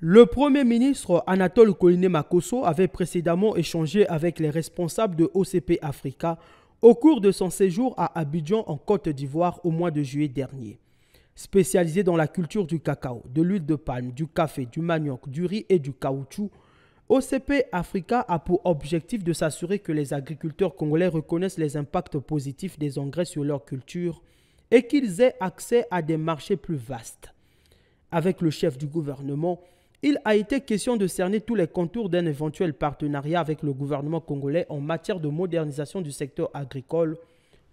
Le Premier ministre Anatole Koliné-Makosso avait précédemment échangé avec les responsables de OCP Africa au cours de son séjour à Abidjan en Côte d'Ivoire au mois de juillet dernier. Spécialisé dans la culture du cacao, de l'huile de palme, du café, du manioc, du riz et du caoutchouc, OCP Africa a pour objectif de s'assurer que les agriculteurs congolais reconnaissent les impacts positifs des engrais sur leur culture et qu'ils aient accès à des marchés plus vastes. Avec le chef du gouvernement, il a été question de cerner tous les contours d'un éventuel partenariat avec le gouvernement congolais en matière de modernisation du secteur agricole,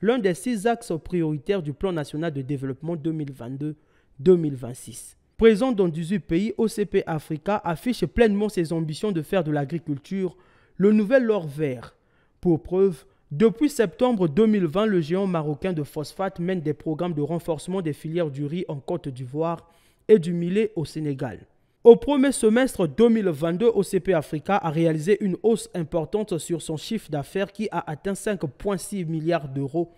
l'un des 6 axes prioritaires du plan national de développement 2022-2026. Présent dans 18 pays, OCP Africa affiche pleinement ses ambitions de faire de l'agriculture le nouvel or vert. Pour preuve, depuis septembre 2020, le géant marocain de phosphate mène des programmes de renforcement des filières du riz en Côte d'Ivoire et du millet au Sénégal. Au premier semestre 2022, OCP Africa a réalisé une hausse importante sur son chiffre d'affaires qui a atteint 5,6 milliards d'euros.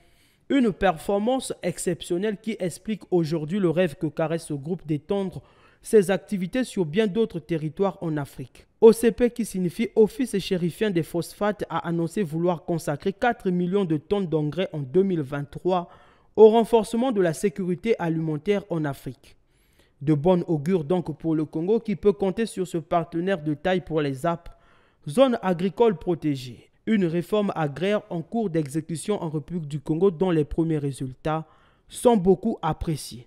Une performance exceptionnelle qui explique aujourd'hui le rêve que caresse ce groupe d'étendre ses activités sur bien d'autres territoires en Afrique. OCP, qui signifie Office chérifien des phosphates, a annoncé vouloir consacrer 4 millions de tonnes d'engrais en 2023 au renforcement de la sécurité alimentaire en Afrique. De bonne augure donc pour le Congo qui peut compter sur ce partenaire de taille pour les ZAP, zones agricoles protégées. Une réforme agraire en cours d'exécution en République du Congo dont les premiers résultats sont beaucoup appréciés.